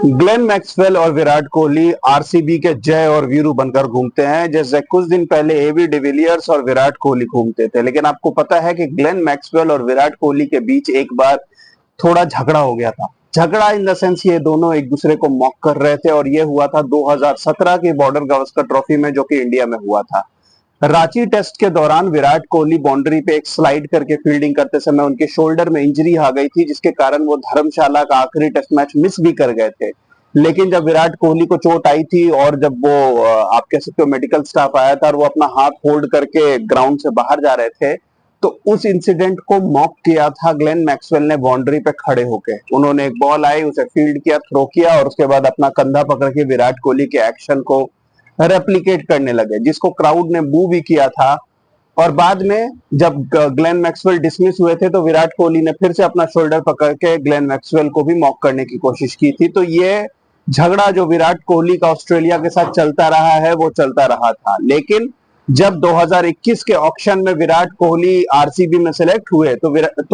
Glenn Maxwell और Virat Kohli RCB के जय और वीरू बनकर घूमते हैं, जैसे कुछ दिन पहले एबी डिविलियर्स और विराट कोहली घूमते थे। लेकिन आपको पता है कि ग्लेन मैक्सवेल और विराट कोहली के बीच एक बार थोड़ा झगड़ा हो गया था। झगड़ा इन द सेंस ये दोनों एक दूसरे को मॉक कर रहे थे और ये हुआ था 2017 के बॉर्डर गावस्कर ट्रॉफी में, जो कि इंडिया में हुआ था। रांची टेस्ट के दौरान विराट कोहली बाउंड्री पे एक स्लाइड करके फील्डिंग करते समय उनके शोल्डर में इंजरी आ गई थी, जिसके कारण वो धर्मशाला का आखिरी टेस्ट मैच मिस भी कर गए थे। लेकिन जब विराट कोहली को चोट आई थी और जब वो आप कह सकते हो मेडिकल स्टाफ आया था और वो अपना हाथ होल्ड करके ग्राउंड से बाहर जा रहे थे, तो उस इंसिडेंट को मॉक किया था ग्लेन मैक्सवेल ने बाउंड्री पे खड़े होके। उन्होंने एक बॉल आई, उसे फील्ड किया, थ्रो किया और उसके बाद अपना कंधा पकड़ के विराट कोहली के एक्शन को रेप्लिकेट करने लगे, जिसको क्राउड ने बू भी किया था। और बाद में जब ग्लेन मैक्सवेल डिसमिस हुए थे तो विराट कोहली ने फिर से अपना शोल्डर पकड़ के ग्लेन मैक्सवेल को भी मॉक करने की कोशिश की थी। तो ये झगड़ा जो विराट कोहली का ऑस्ट्रेलिया के साथ चलता रहा है वो चलता रहा था। लेकिन जब 2021 के ऑक्शन में विराट कोहली आरसीबी में सिलेक्ट हुए तो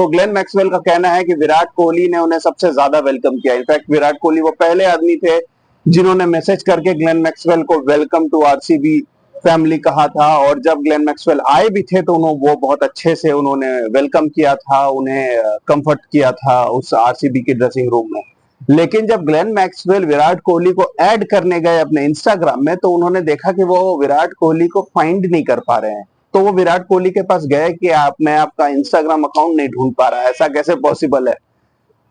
ग्लेन मैक्सवेल का कहना है कि विराट कोहली ने उन्हें सबसे ज्यादा वेलकम किया। इनफैक्ट विराट कोहली वो पहले आदमी थे जिन्होंने मैसेज करके ग्लेन मैक्सवेल को वेलकम टू आरसीबी फैमिली कहा था। और जब ग्लेन मैक्सवेल आए भी थे तो वो बहुत अच्छे से उन्होंने वेलकम किया था, उन्हें कंफर्ट किया था उस आरसीबी की ड्रेसिंग रूम में। लेकिन जब ग्लेन मैक्सवेल विराट कोहली को ऐड करने गए अपने इंस्टाग्राम में तो उन्होंने देखा कि वो विराट कोहली को फाइंड नहीं कर पा रहे हैं। तो वो विराट कोहली के पास गए कि मैं आपका इंस्टाग्राम अकाउंट नहीं ढूंढ पा रहा, ऐसा कैसे पॉसिबल है।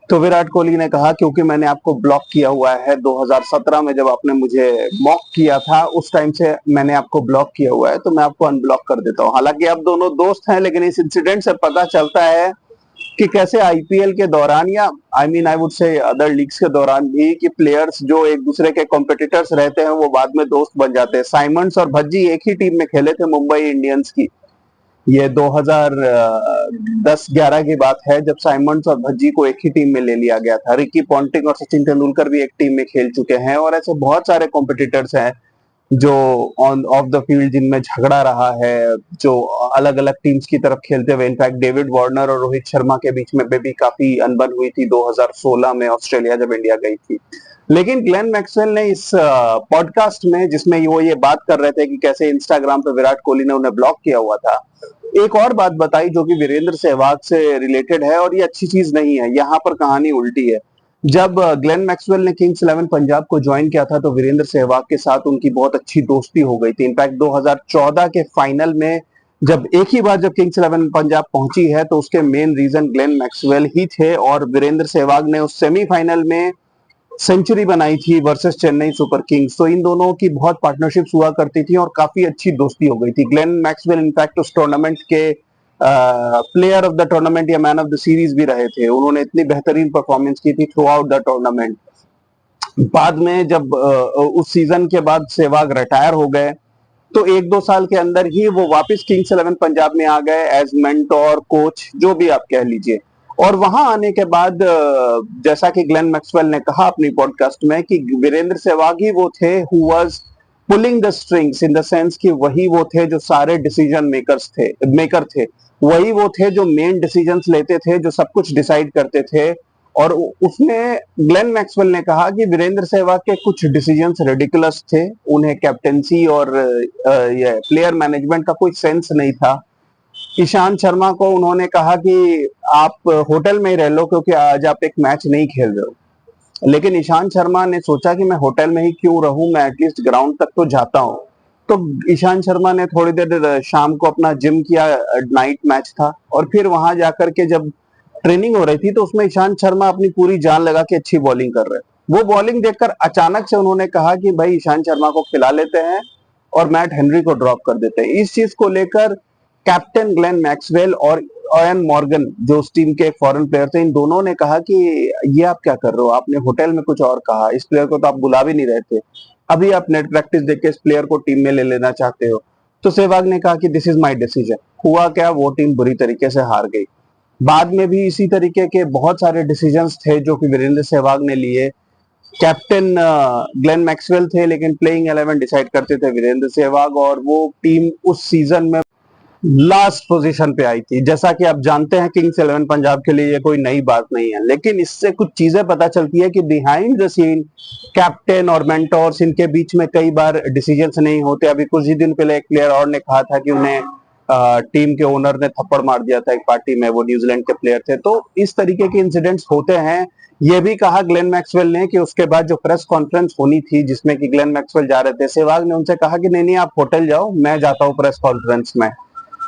तो विराट कोहली ने कहा क्योंकि मैंने आपको ब्लॉक किया हुआ है। 2017 में जब आपने मुझे मॉक किया था उस टाइम से मैंने आपको ब्लॉक किया हुआ है, तो मैं आपको अनब्लॉक कर देता हूं। हालांकि अब दोनों दोस्त हैं, लेकिन इस इंसिडेंट से पता चलता है कि कैसे आईपीएल के दौरान या I would say other leagues के दौरान भी कि प्लेयर्स जो एक दूसरे के कॉम्पिटिटर्स रहते हैं वो बाद में दोस्त बन जाते हैं। साइमंड्स और भज्जी एक ही टीम में खेले थे मुंबई इंडियंस की। ये 2010-11 की बात है जब साइमंड्स और भज्जी को एक ही टीम में ले लिया गया था। रिकी पॉन्टिंग और सचिन तेंदुलकर भी एक टीम में खेल चुके हैं और ऐसे बहुत सारे कॉम्पिटिटर्स हैं जो ऑन ऑफ द फील्ड जिनमें झगड़ा रहा है, जो अलग अलग टीम्स की तरफ खेलते हुए। इनफैक्ट डेविड वार्नर और रोहित शर्मा के बीच में भी काफी अनबन हुई थी 2016 में ऑस्ट्रेलिया जब इंडिया गई थी। लेकिन ग्लेन मैक्सवेल ने इस पॉडकास्ट में जिसमें वो ये बात कर रहे थे कि कैसे इंस्टाग्राम पे विराट कोहली ने उन्हें ब्लॉक किया हुआ था, एक और बात बताई जो कि वीरेंद्र सहवाग से रिलेटेड है और ये अच्छी चीज नहीं है। यहाँ पर कहानी उल्टी है। जब ग्लेन मैक्सवेल ने किंग्स 11 पंजाब को ज्वाइन किया था तो वीरेंद्र सहवाग के साथ उनकी बहुत अच्छी दोस्ती हो गई थी। इनफैक्ट 2014 के फाइनल में जब एक ही बार जब किंग्स 11 पंजाब पहुंची है तो उसके मेन रीजन ग्लेन मैक्सवेल ही थे और वीरेंद्र सहवाग ने उस सेमीफाइनल में सेंचुरी बनाई थी वर्सेस चेन्नई सुपर किंग्स। तो इन दोनों की बहुत पार्टनरशिप्स हुआ करती थी और काफी अच्छी दोस्ती हो गई थी। ग्लेन मैक्सवेल इनफैक्ट उस टूर्नामेंट के प्लेयर ऑफ द टूर्नामेंट या मैन ऑफ द सीरीज भी रहे थे। उन्होंने इतनी बेहतरीन परफॉर्मेंस की थी थ्रू आउट द टूर्नामेंट। बाद में जब उस सीजन के बाद सहवाग रिटायर हो गए तो 1-2 साल के अंदर ही वो वापस किंग्स 11 पंजाब में आ गए एज मेंटोर, कोच, जो भी आप कह लीजिए। और वहां आने के बाद जैसा कि ग्लेन मैक्सवेल ने कहा अपनी पॉडकास्ट में कि वीरेंद्र सहवाग ही वो थे who was pulling the strings, in the sense कि वही वो थे जो सारे डिसीजन मेकर थे। वही वो थे जो मेन डिसीजंस लेते थे, जो सब कुछ डिसाइड करते थे। और उसने ग्लेन मैक्सवेल ने कहा कि वीरेंद्र सहवाग के कुछ डिसीजंस रेडिकुलस थे, उन्हें कैप्टेंसी और ये प्लेयर मैनेजमेंट का कोई सेंस नहीं था। ईशांत शर्मा को उन्होंने कहा कि आप होटल में ही रह लो क्योंकि आज आप एक मैच नहीं खेल रहे हो। लेकिन ईशांत शर्मा ने सोचा कि मैं होटल में ही क्यों रहूं, मैं एटलीस्ट ग्राउंड तक तो जाता हूं। तो ईशांत शर्मा ने थोड़ी देर शाम को अपना जिम किया, नाइट मैच था, और फिर वहां जाकर के जब ट्रेनिंग हो रही थी तो उसमें ईशांत शर्मा अपनी पूरी जान लगा के अच्छी बॉलिंग कर रहे। वो बॉलिंग देखकर अचानक से उन्होंने कहा कि भाई ईशांत शर्मा को खिला लेते हैं और मैट हेनरी को ड्रॉप कर देते हैं। इस चीज को लेकर कैप्टन ग्लेन मैक्सवेल और ओयन मॉर्गन जो उस टीम के एक फॉरेन प्लेयर थे, इन दोनों ने कहा कि ये आप क्या कर रहे हो, आपने होटल में कुछ और कहा, इस प्लेयर को तो आप बुला भी नहीं रहे थे, अभी आप नेट प्रैक्टिस देख के इस प्लेयर को टीम में ले लेना चाहते हो। तो सहवाग ने कहा कि दिस इज माय डिसीजन। हुआ क्या, वो टीम बुरी तरीके से हार गई। बाद में भी इसी तरीके के बहुत सारे डिसीजंस थे जो कि वीरेंद्र सहवाग ने लिए। कैप्टन ग्लेन मैक्सवेल थे लेकिन प्लेइंग 11 डिसाइड करते थे वीरेंद्र सहवाग, और वो टीम उस सीजन में लास्ट पोजीशन पे आई थी। जैसा कि आप जानते हैं किंग्स इलेवन पंजाब के लिए ये कोई नई बात नहीं है, लेकिन इससे कुछ चीजें पता चलती है कि बिहाइंड द सीन कैप्टन और मेंटोर्स इनके बीच में कई बार डिसीजंस नहीं होते। अभी कुछ ही दिन पहले एक प्लेयर और ने कहा था कि उन्हें टीम के ओनर ने थप्पड़ मार दिया था एक पार्टी में, वो न्यूजीलैंड के प्लेयर थे। तो इस तरीके के इंसिडेंट्स होते हैं। ये भी कहा ग्लेन मैक्सवेल ने कि उसके बाद जो प्रेस कॉन्फ्रेंस होनी थी जिसमें कि ग्लेन मैक्सवेल जा रहे थे, सहवाग ने उनसे कहा कि नहीं नहीं आप होटल जाओ, मैं जाता हूँ प्रेस कॉन्फ्रेंस में।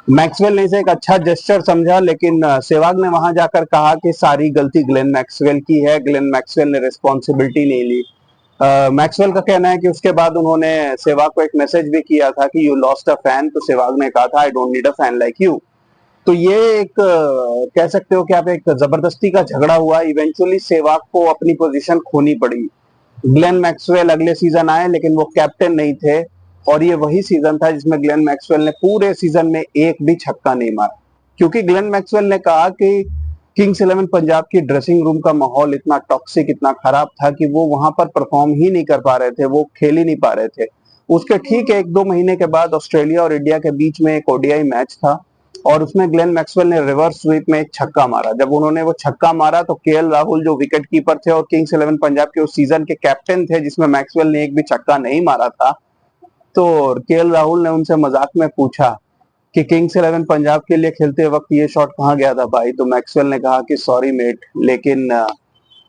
मैक्सवेल ने इसे एक अच्छा जेस्चर समझा, लेकिन सहवाग ने वहां जाकर कहा कि सारी गलती ग्लेन मैक्सवेल की है, ग्लेन मैक्सवेल ने रिस्पॉन्सिबिलिटी नहीं ली। मैक्सवेल का कहना है कि उसके बाद उन्होंने सहवाग को एक मैसेज भी किया था कि यू लॉस्ट अ फैन, तो सहवाग ने कहा था I don't need a fan like you. तो ये एक कह सकते हो कि आप एक जबरदस्ती का झगड़ा हुआ, इवेंचुअली सहवाग को अपनी पोजीशन खोनी पड़ी। ग्लेन मैक्सवेल अगले सीजन आए लेकिन वो कैप्टन नहीं थे, और ये वही सीजन था जिसमें ग्लेन मैक्सवेल ने पूरे सीजन में एक भी छक्का नहीं मारा, क्योंकि ग्लेन मैक्सवेल ने कहा कि किंग्स इलेवन पंजाब की ड्रेसिंग रूम का माहौल इतना टॉक्सिक, इतना खराब था कि वो वहां पर परफॉर्म ही नहीं कर पा रहे थे, वो खेल ही नहीं पा रहे थे। उसके ठीक 1-2 महीने के बाद ऑस्ट्रेलिया और इंडिया के बीच में एक ओडीआई मैच था, और उसमें ग्लेन मैक्सवेल ने रिवर्स स्वीप में एक छक्का मारा। जब उन्होंने वो छक्का मारा तो केएल राहुल जो विकेट कीपर थे और किंग्स इलेवन पंजाब के उस सीजन के कैप्टन थे जिसमें मैक्सवेल ने एक भी छक्का नहीं मारा था, तो केएल राहुल ने उनसे मजाक में पूछा कि किंग्स इलेवन पंजाब के लिए खेलते वक्त ये शॉट कहाँ गया था भाई? तो मैक्सवेल ने कहा कि सॉरी मेट, लेकिन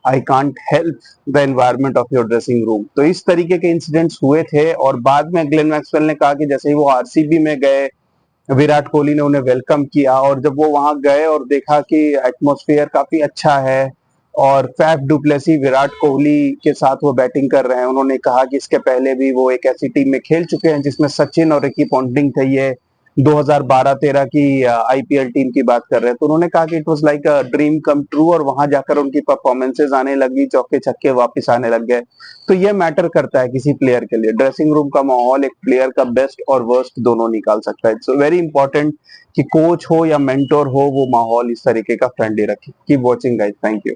I can't help the environment of your dressing room. तो इस तरीके के इंसिडेंट्स हुए थे, और बाद में ग्लेन मैक्सवेल ने कहा कि जैसे ही वो आरसीबी में गए, विराट कोहली ने उन्हें वेलकम किया, और जब वो वहां गए और देखा कि एटमॉस्फेयर काफी अच्छा है और फैफ डुप्लेसी विराट कोहली के साथ वो बैटिंग कर रहे हैं, उन्होंने कहा कि इसके पहले भी वो एक ऐसी टीम में खेल चुके हैं जिसमें सचिन और रिकी पॉन्टिंग थे। ये 2012-13 की आईपीएल टीम की बात कर रहे हैं। तो उन्होंने कहा कि it was like a dream come true, और वहां जाकर उनकी परफॉर्मेंसेज आने लगी, चौके छक्के वापस आने लग गए। तो ये मैटर करता है किसी प्लेयर के लिए। ड्रेसिंग रूम का माहौल एक प्लेयर का बेस्ट और वर्स्ट दोनों निकाल सकता है। इट्स वेरी इंपॉर्टेंट कि कोच हो या मेंटोर हो, वो माहौल इस तरीके का फ्रेंडली रखे। Keep watching guys, thank you.